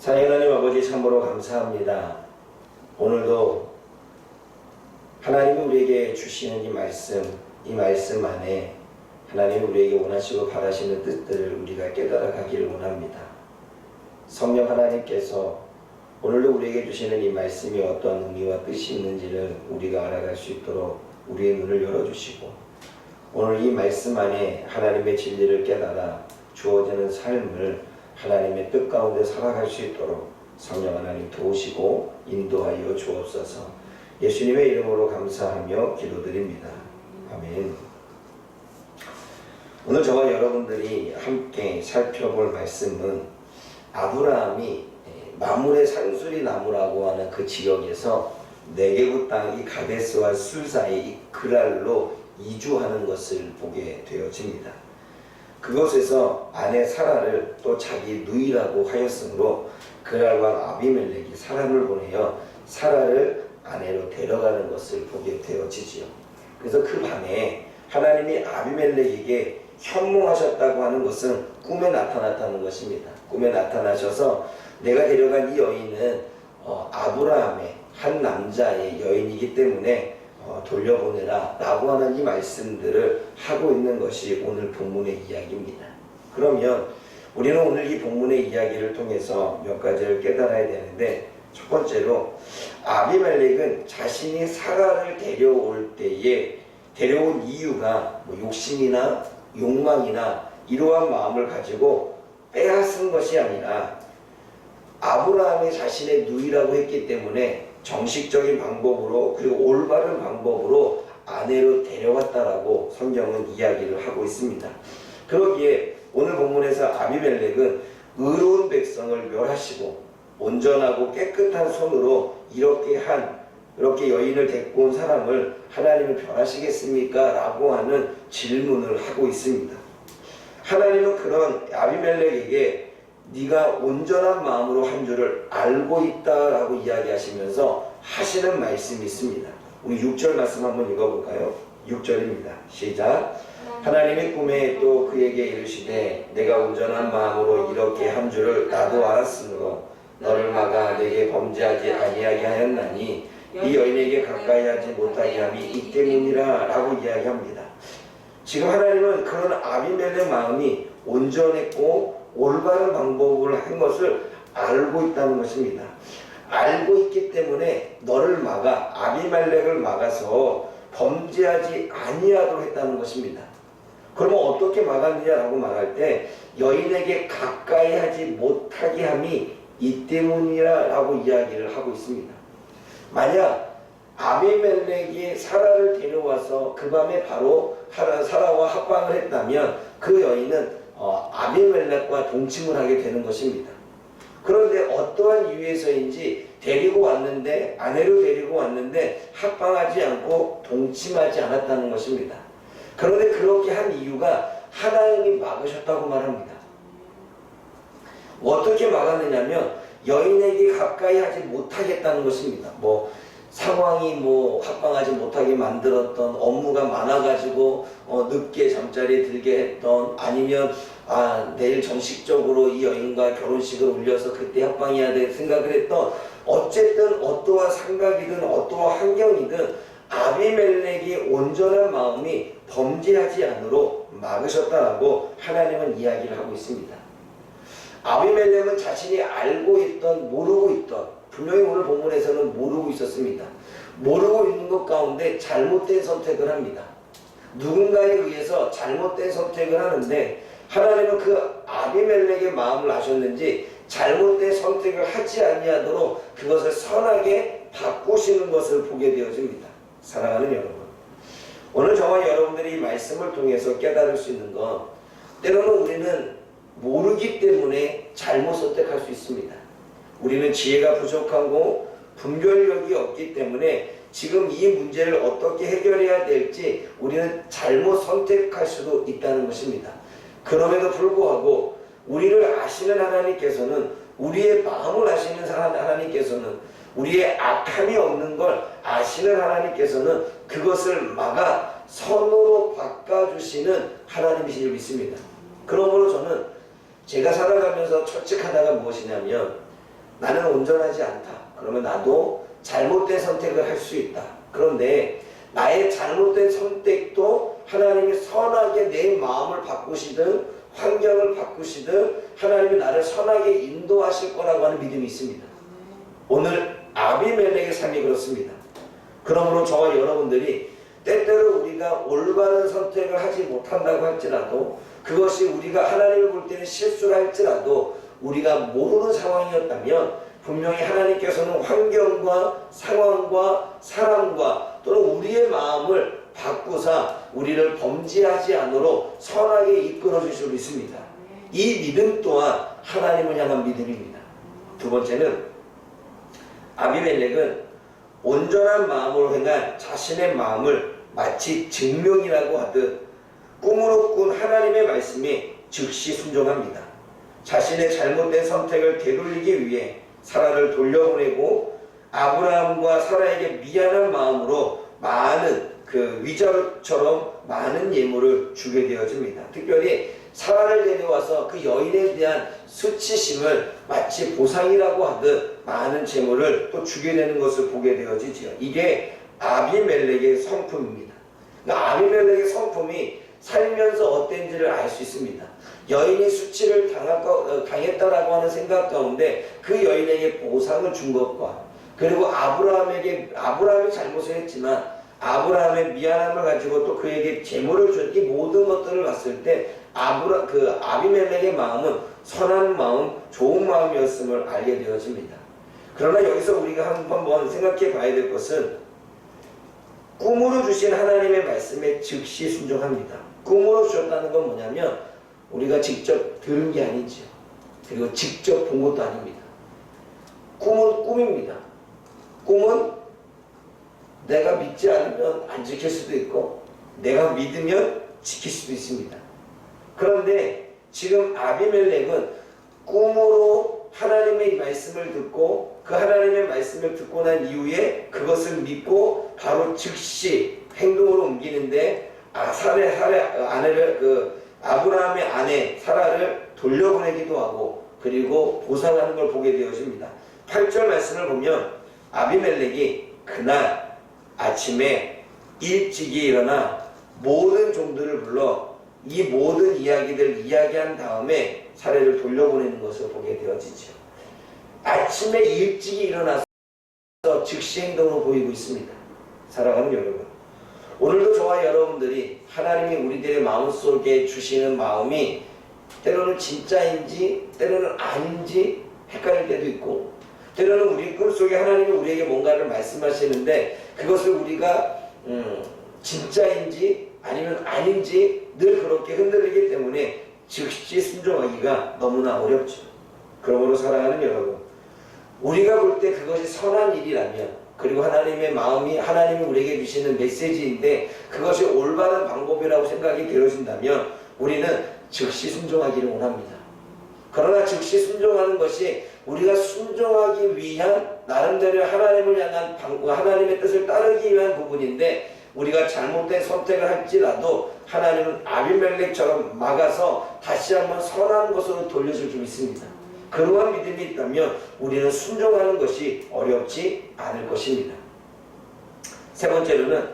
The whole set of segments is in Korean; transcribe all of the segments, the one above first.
사랑하는 하나님 아버지, 참으로 감사합니다. 오늘도 하나님이 우리에게 주시는 이 말씀 안에 하나님이 우리에게 원하시고 바라시는 뜻들을 우리가 깨달아 가기를 원합니다. 성령 하나님께서 오늘도 우리에게 주시는 이 말씀이 어떤 의미와 뜻이 있는지를 우리가 알아갈 수 있도록 우리의 눈을 열어주시고, 오늘 이 말씀 안에 하나님의 진리를 깨달아 주어지는 삶을 하나님의 뜻 가운데 살아갈 수 있도록 성령 하나님 도우시고 인도하여 주옵소서. 예수님의 이름으로 감사하며 기도드립니다. 아멘. 오늘 저와 여러분들이 함께 살펴볼 말씀은 아브라함이 마물의 산수리 나무라고 하는 그 지역에서 네게부 땅 이 가데스와 술 사이 이 그랄로 이주하는 것을 보게 되어집니다. 그곳에서 아내 사라를 또 자기 누이라고 하였으므로 그랄 왕 아비멜렉이 사람을 보내어 사라를 아내로 데려가는 것을 보게 되어지지요. 그래서 그 밤에 하나님이 아비멜렉에게 현몽하셨다고 하는 것은 꿈에 나타났다는 것입니다. 꿈에 나타나셔서 내가 데려간 이 여인은 아브라함의 한 남자의 여인이기 때문에 돌려보내라 라고 하는 이 말씀들을 하고 있는 것이 오늘 본문의 이야기입니다. 그러면 우리는 오늘 이 본문의 이야기를 통해서 몇 가지를 깨달아야 되는데, 첫 번째로 아비멜렉은 자신이 사라를 데려올 때에 데려온 이유가 욕심이나 욕망이나 이러한 마음을 가지고 빼앗은 것이 아니라 아브라함이 자신의 누이라고 했기 때문에 정식적인 방법으로, 그리고 올바른 방법으로 아내로 데려왔다라고 성경은 이야기를 하고 있습니다. 그러기에 오늘 본문에서 아비멜렉은 의로운 백성을 멸하시고 온전하고 깨끗한 손으로 이렇게 여인을 데리고 온 사람을 하나님은 별하시겠습니까? 라고 하는 질문을 하고 있습니다. 하나님은 그런 아비멜렉에게 네가 온전한 마음으로 한 줄을 알고 있다라고 이야기하시면서 하시는 말씀이 있습니다. 우리 6절 말씀 한번 읽어볼까요? 6절입니다. 시작. 하나님이 꿈에 또 그에게 이르시되 내가 온전한 마음으로 이렇게 한 줄을 나도 알았으므로 너를 막아 내게 범죄하지 아니하게 하였나니 이 여인에게 가까이 하지 못하게 함이 이 때문이라 라고 이야기합니다. 지금 하나님은 그런 아비멜렉 마음이 온전했고 올바른 방법을 한 것을 알고 있다는 것입니다. 알고 있기 때문에 너를 막아, 아비멜렉을 막아서 범죄하지 아니하도록 했다는 것입니다. 그러면 어떻게 막았느냐라고 말할 때 여인에게 가까이 하지 못하게 함이 이 때문이라 라고 이야기를 하고 있습니다. 만약 아비멜렉이 사라를 데려와서 그 밤에 바로 사라와 합방을 했다면 그 여인은 아비멜렉과 동침을 하게 되는 것입니다. 그런데 어떠한 이유에서인지 아내로 데리고 왔는데 합방하지 않고 동침하지 않았다는 것입니다. 그런데 그렇게 한 이유가 하나님이 막으셨다고 말합니다. 어떻게 막았느냐면 여인에게 가까이 하지 못하겠다는 것입니다. 상황이 합방하지 못하게 만들었던, 업무가 많아가지고 늦게 잠자리에 들게 했던, 아니면 내일 정식적으로 이 여인과 결혼식을 올려서 그때 합방해야 될 생각을 했던, 어쨌든 어떠한 생각이든 어떠한 환경이든 아비멜렉이 온전한 마음이 범죄하지 않도록 막으셨다라고 하나님은 이야기를 하고 있습니다. 아비멜렉은 자신이 알고 있던 모르고 있던, 분명히 오늘 본문에서는 모르고 있었습니다. 모르고 있는 것 가운데 잘못된 선택을 합니다. 누군가에 의해서 잘못된 선택을 하는데 하나님은 그 아비멜렉의 마음을 아셨는지 잘못된 선택을 하지 아니하도록 그것을 선하게 바꾸시는 것을 보게 되어집니다. 사랑하는 여러분, 오늘 저와 여러분들이 이 말씀을 통해서 깨달을 수 있는 건, 때로는 우리는 모르기 때문에 잘못 선택할 수 있습니다. 우리는 지혜가 부족하고 분별력이 없기 때문에 지금 이 문제를 어떻게 해결해야 될지 우리는 잘못 선택할 수도 있다는 것입니다. 그럼에도 불구하고 우리를 아시는 하나님께서는, 우리의 마음을 아시는 하나님께서는, 우리의 악함이 없는 걸 아시는 하나님께서는 그것을 막아 선으로 바꿔주시는 하나님이신 줄 믿습니다. 그러므로 저는 제가 살아가면서 처측하다가 무엇이냐면, 나는 온전하지 않다. 그러면 나도 잘못된 선택을 할 수 있다. 그런데 나의 잘못된 선택도 하나님이 선하게 내 마음을 바꾸시든 환경을 바꾸시든 하나님이 나를 선하게 인도하실 거라고 하는 믿음이 있습니다. 오늘 아비멜렉의 삶이 그렇습니다. 그러므로 저와 여러분들이 때때로 우리가 올바른 선택을 하지 못한다고 할지라도 그것이 우리가 하나님을 볼 때는 실수를 할지라도 우리가 모르는 상황이었다면 분명히 하나님께서는 환경과 상황과 사람과 또는 우리의 마음을 바꾸사 우리를 범죄하지 않도록 선하게 이끌어 주실 수 있습니다. 이 믿음 또한 하나님을 향한 믿음입니다. 두 번째는 아비멜렉은 온전한 마음으로 행한 자신의 마음을 마치 증명이라고 하듯 꿈으로 꾼 하나님의 말씀에 즉시 순종합니다. 자신의 잘못된 선택을 되돌리기 위해 사라를 돌려보내고 아브라함과 사라에게 미안한 마음으로 많은 위자료처럼 많은 예물을 주게 되어집니다. 특별히 사라를 데려와서 그 여인에 대한 수치심을 마치 보상이라고 하듯 많은 재물을 또 주게 되는 것을 보게 되어지죠. 이게 아비멜렉의 성품입니다. 그러니까 아비멜렉의 성품이 살면서 어땠는지를 알 수 있습니다. 여인이 수치를 당했다라고 하는 생각 가운데 그 여인에게 보상을 준 것과 그리고 아브라함이 잘못을 했지만 아브라함의 미안함을 가지고 또 그에게 재물을 준 이 모든 것들을 봤을 때 아비멜렉의 마음은 선한 마음, 좋은 마음이었음을 알게 되어집니다. 그러나 여기서 우리가 한번 생각해 봐야 될 것은 꿈으로 주신 하나님의 말씀에 즉시 순종합니다. 꿈으로 주셨다는 건 뭐냐면 우리가 직접 들은 게 아니죠. 그리고 직접 본 것도 아닙니다. 꿈은 꿈입니다. 꿈은 내가 믿지 않으면 안 지킬 수도 있고 내가 믿으면 지킬 수도 있습니다. 그런데 지금 아비멜렉은 꿈으로 하나님의 말씀을 듣고 그 하나님의 말씀을 듣고 난 이후에 그것을 믿고 바로 즉시 행동으로 옮기는데 아브라함의 아내 사라를 돌려보내기도 하고 그리고 보상하는 걸 보게 되어집니다. 8절 말씀을 보면 아비멜렉이 그날 아침에 일찍이 일어나 모든 종들을 불러 이 모든 이야기들 이야기한 다음에 사례를 돌려보내는 것을 보게 되어지죠. 아침에 일찍이 일어나서 즉시 행동으로 보이고 있습니다. 사랑하는 여러분, 오늘도 저와 여러분들이 하나님이 우리들의 마음속에 주시는 마음이 때로는 진짜인지 때로는 아닌지 헷갈릴 때도 있고 때로는 우리 꿈속에 하나님이 우리에게 뭔가를 말씀하시는데 그것을 우리가 진짜인지 아니면 아닌지 늘 그렇게 흔들리기 때문에 즉시 순종하기가 너무나 어렵죠. 그러므로 사랑하는 여러분, 우리가 볼 때 그것이 선한 일이라면 그리고 하나님의 마음이 하나님이 우리에게 주시는 메시지인데 그것이 올바른 방법이라고 생각이 되어진다면 우리는 즉시 순종하기를 원합니다. 그러나 즉시 순종하는 것이 우리가 순종하기 위한 나름대로 하나님을 향한 하나님의 뜻을 따르기 위한 부분인데 우리가 잘못된 선택을 할지라도 하나님은 아비멜렉처럼 막아서 다시 한번 선한 것으로 돌려줄 줄 믿습니다. 그러한 믿음이 있다면 우리는 순종하는 것이 어렵지 않을 것입니다. 세 번째로는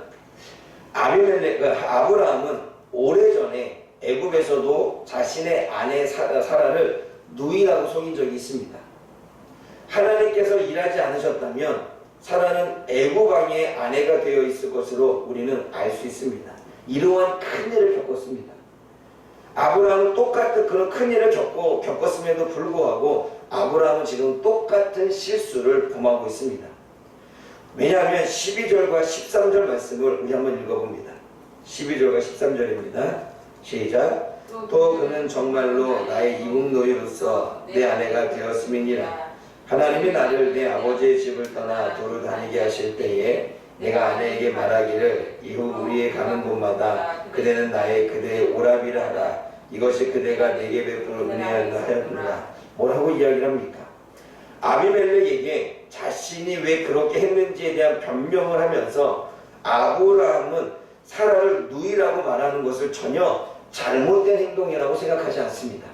아브라함은 오래전에 애굽에서도 자신의 아내 사라를 누이라고 속인 적이 있습니다. 하나님께서 일하지 않으셨다면 사라는 애굽 왕의 아내가 되어 있을 것으로 우리는 알 수 있습니다. 이러한 큰 일을 겪었습니다. 아브라함은 똑같은 그런 큰 일을 겪었음에도 불구하고 아브라함은 지금 똑같은 실수를 범하고 있습니다. 왜냐하면 12절과 13절 말씀을 우리 한번 읽어봅니다. 12절과 13절입니다. 시작. 또 그는 정말로 나의 이북노이로서 내 아내가 되었음이니라. 하나님이 나를 내 아버지의 집을 떠나 도로 다니게 하실 때에 내가 아내에게 말하기를 이후 우리의 가는 곳마다 그대는 그대의 오라비라 하라. 이것이 그대가 내게 베푸는 은혜하였느니라. 뭐라고 이야기를 합니까? 아비멜렉에게 자신이 왜 그렇게 했는지에 대한 변명을 하면서 아브라함은 사라를 누이라고 말하는 것을 전혀 잘못된 행동이라고 생각하지 않습니다.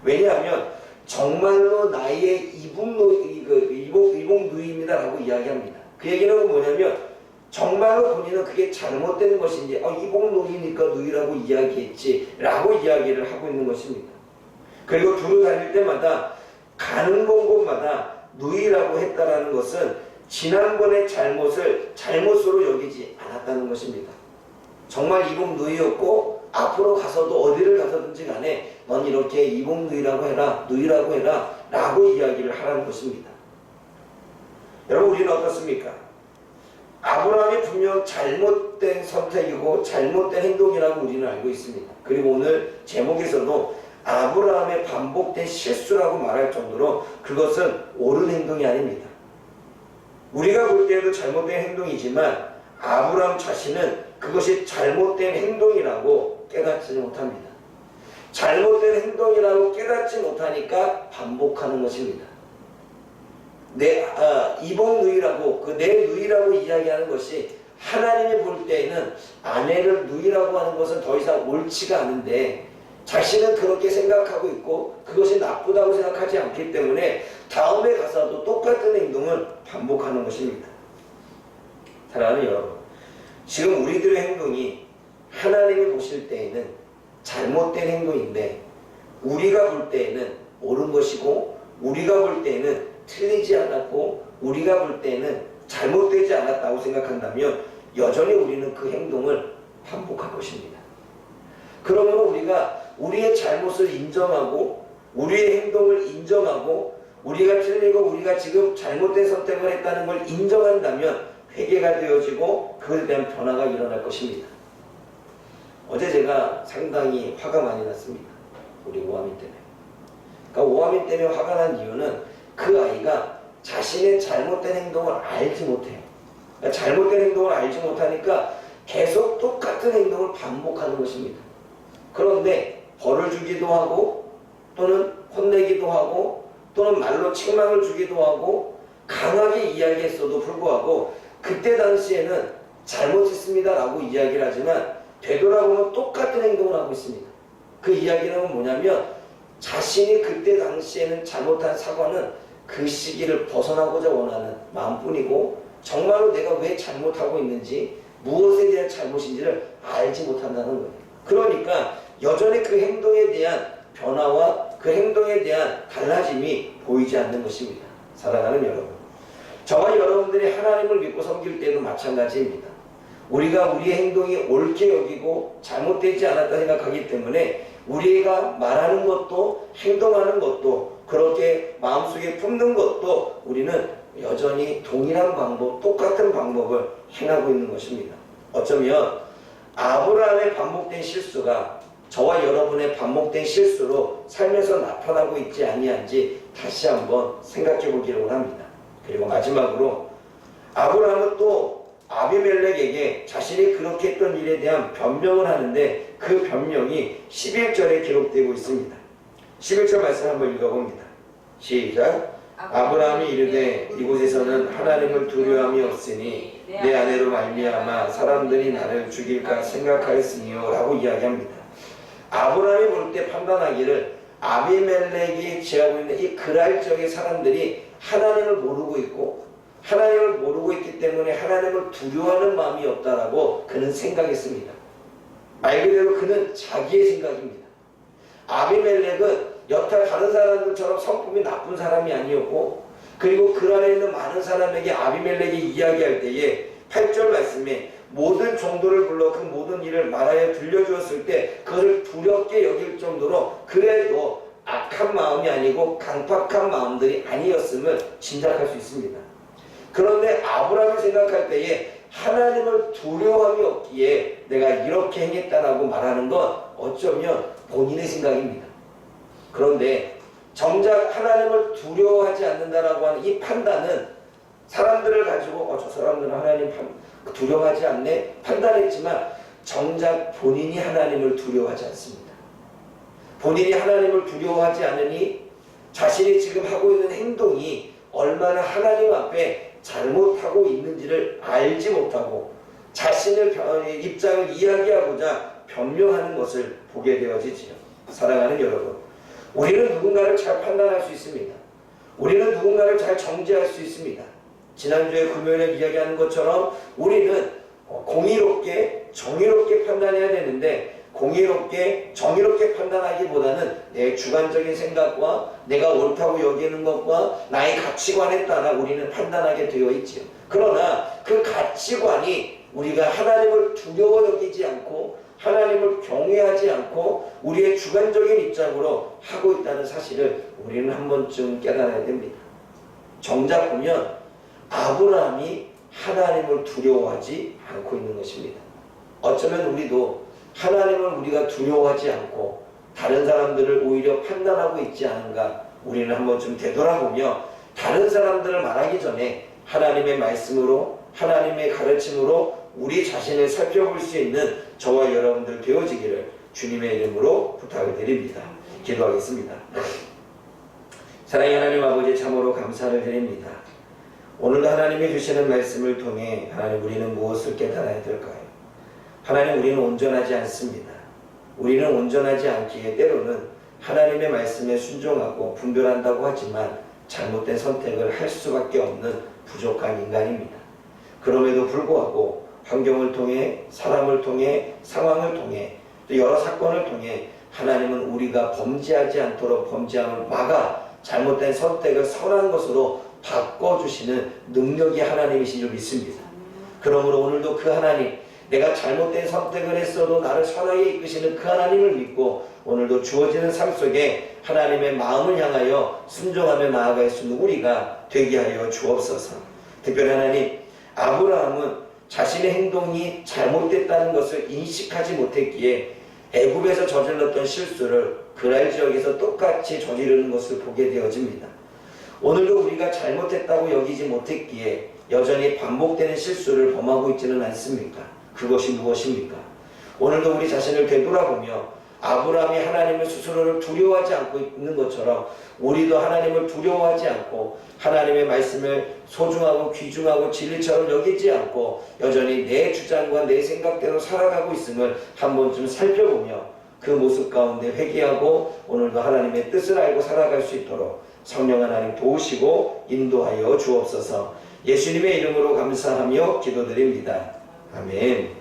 왜냐하면 정말로 나의 이복누이입니다라고 이야기합니다. 그 얘기는 뭐냐면 정말로 본인은 그게 잘못된 것인지 이복누이니까 누이라고 이야기했지라고 이야기를 하고 있는 것입니다. 그리고 두루 다닐 때마다 가는 곳마다 누이라고 했다라는 것은 지난번의 잘못을 잘못으로 여기지 않았다는 것입니다. 정말 이복누이였고 앞으로 가서도 어디를 가서든지 간에 넌 이렇게 이복누이라고 해라, 누이라고 해라 라고 이야기를 하라는 것입니다. 여러분, 우리는 어떻습니까? 아브라함이 분명 잘못된 선택이고 잘못된 행동이라고 우리는 알고 있습니다. 그리고 오늘 제목에서도 아브라함의 반복된 실수라고 말할 정도로 그것은 옳은 행동이 아닙니다. 우리가 볼 때에도 잘못된 행동이지만 아브라함 자신은 그것이 잘못된 행동이라고 깨닫지 못합니다. 잘못된 행동이라고 깨닫지 못하니까 반복하는 것입니다. 이복누이라고 내 누이라고 이야기하는 것이 하나님이 볼 때에는 아내를 누이라고 하는 것은 더 이상 옳지가 않은데 자신은 그렇게 생각하고 있고 그것이 나쁘다고 생각하지 않기 때문에 다음에 가서도 똑같은 행동을 반복하는 것입니다. 사랑하는 여러분, 지금 우리들의 행동이 하나님이 보실 때에는 잘못된 행동인데 우리가 볼 때에는 옳은 것이고 우리가 볼 때에는 틀리지 않았고 우리가 볼 때에는 잘못되지 않았다고 생각한다면 여전히 우리는 그 행동을 반복할 것입니다. 그러므로 우리가 우리의 잘못을 인정하고 우리의 행동을 인정하고 우리가 틀리고 우리가 지금 잘못된 선택을 했다는 걸 인정한다면 회개가 되어지고 그것에 대한 변화가 일어날 것입니다. 어제 제가 상당히 화가 많이 났습니다. 우리 오하민 때문에. 그러니까 오하민 때문에 화가 난 이유는 그 아이가 자신의 잘못된 행동을 알지 못해요. 그러니까 잘못된 행동을 알지 못하니까 계속 똑같은 행동을 반복하는 것입니다. 그런데 벌을 주기도 하고 또는 혼내기도 하고 또는 말로 책망을 주기도 하고 강하게 이야기했어도 불구하고 그때 당시에는 잘못했습니다 라고 이야기를 하지만 되돌아보면 똑같은 행동을 하고 있습니다. 그 이야기는 뭐냐면 자신이 그때 당시에는 잘못한 사과는 그 시기를 벗어나고자 원하는 마음뿐이고 정말로 내가 왜 잘못하고 있는지 무엇에 대한 잘못인지를 알지 못한다는 거예요. 그러니까 여전히 그 행동에 대한 변화와 그 행동에 대한 달라짐이 보이지 않는 것입니다. 사랑하는 여러분, 저와 여러분들이 하나님을 믿고 섬길 때도 마찬가지입니다. 우리가 우리의 행동이 옳게 여기고 잘못되지 않았다 생각하기 때문에 우리가 말하는 것도 행동하는 것도 그렇게 마음속에 품는 것도 우리는 여전히 동일한 방법, 똑같은 방법을 행하고 있는 것입니다. 어쩌면 아브라함의 반복된 실수가 저와 여러분의 반복된 실수로 삶에서 나타나고 있지 아니한지 다시 한번 생각해 보기를 원합니다. 그리고 마지막으로 아브라함은 또 아비멜렉에게 자신이 그렇게 했던 일에 대한 변명을 하는데 그 변명이 11절에 기록되고 있습니다. 11절 말씀 한번 읽어봅니다. 시작. 아브라함이 이르되 이곳에서는 하나님을 두려움이 없으니 내 아내로 말미암아 사람들이 나를 죽일까 생각하였으니요 라고 이야기합니다. 아브라함이 볼 때 판단하기를 아비멜렉이 지하고 있는 이 그랄적의 사람들이 하나님을 모르고 있고 하나님을 모르고 있기 때문에 하나님을 두려워하는 마음이 없다라고 그는 생각했습니다. 말 그대로 그는 자기의 생각입니다. 아비멜렉은 여타 다른 사람들처럼 성품이 나쁜 사람이 아니었고 그리고 그 안에 있는 많은 사람에게 아비멜렉이 이야기할 때에 8절 말씀에 모든 종들을 불러 그 모든 일을 말하여 들려주었을 때 그것을 두렵게 여길 정도로 그래도 악한 마음이 아니고 강팍한 마음들이 아니었음을 짐작할 수 있습니다. 그런데 아브라함이 생각할 때에 하나님을 두려움이 없기에 내가 이렇게 행했다라고 말하는 건 어쩌면 본인의 생각입니다. 그런데 정작 하나님을 두려워하지 않는다라고 하는 이 판단은 사람들을 가지고 저 사람들은 하나님 두려워하지 않네 판단했지만 정작 본인이 하나님을 두려워하지 않습니다. 본인이 하나님을 두려워하지 않으니 자신이 지금 하고 있는 행동이 얼마나 하나님 앞에 잘못하고 있는지를 알지 못하고 자신의 입장을 이야기하고자 변명하는 것을 보게 되어지지요. 사랑하는 여러분, 우리는 누군가를 잘 판단할 수 있습니다. 우리는 누군가를 잘 정죄할 수 있습니다. 지난주에 금요일에 이야기하는 것처럼 우리는 공의롭게 정의롭게 판단해야 되는데, 공의롭게 정의롭게 판단하기보다는 내 주관적인 생각과 내가 옳다고 여기는 것과 나의 가치관에 따라 우리는 판단하게 되어 있지요. 그러나 그 가치관이 우리가 하나님을 두려워 여기지 않고 하나님을 경외하지 않고 우리의 주관적인 입장으로 하고 있다는 사실을 우리는 한 번쯤 깨달아야 됩니다. 정작 보면 아브라함이 하나님을 두려워하지 않고 있는 것입니다. 어쩌면 우리도 하나님을 우리가 두려워하지 않고 다른 사람들을 오히려 판단하고 있지 않은가, 우리는 한 번쯤 되돌아보며 다른 사람들을 말하기 전에 하나님의 말씀으로 하나님의 가르침으로 우리 자신을 살펴볼 수 있는 저와 여러분들 되어지기를 주님의 이름으로 부탁을 드립니다. 기도하겠습니다. 사랑의 하나님 아버지, 참으로 감사를 드립니다. 오늘도 하나님이 주시는 말씀을 통해 하나님, 우리는 무엇을 깨달아야 될까요? 하나님, 우리는 온전하지 않습니다. 우리는 온전하지 않기에 때로는 하나님의 말씀에 순종하고 분별한다고 하지만 잘못된 선택을 할 수밖에 없는 부족한 인간입니다. 그럼에도 불구하고 환경을 통해, 사람을 통해, 상황을 통해, 또 여러 사건을 통해 하나님은 우리가 범죄하지 않도록 범죄함을 막아 잘못된 선택을 선한 것으로 바꿔주시는 능력이 하나님이신 줄 믿습니다. 그러므로 오늘도 그 하나님, 내가 잘못된 선택을 했어도 나를 선하게 이끄시는 그 하나님을 믿고 오늘도 주어지는 삶 속에 하나님의 마음을 향하여 순종하며 나아갈 수 있는 우리가 되게 하여 주옵소서. 특별히 하나님, 아브라함은 자신의 행동이 잘못됐다는 것을 인식하지 못했기에 애굽에서 저질렀던 실수를 그랄 지역에서 똑같이 저지르는 것을 보게 되어집니다. 오늘도 우리가 잘못했다고 여기지 못했기에 여전히 반복되는 실수를 범하고 있지는 않습니까? 그것이 무엇입니까? 오늘도 우리 자신을 되돌아보며 아브라함이 하나님을 스스로를 두려워하지 않고 있는 것처럼 우리도 하나님을 두려워하지 않고 하나님의 말씀을 소중하고 귀중하고 진리처럼 여기지 않고 여전히 내 주장과 내 생각대로 살아가고 있음을 한 번쯤 살펴보며 그 모습 가운데 회개하고 오늘도 하나님의 뜻을 알고 살아갈 수 있도록 성령 하나님 도우시고 인도하여 주옵소서. 예수님의 이름으로 감사하며 기도드립니다. 아멘.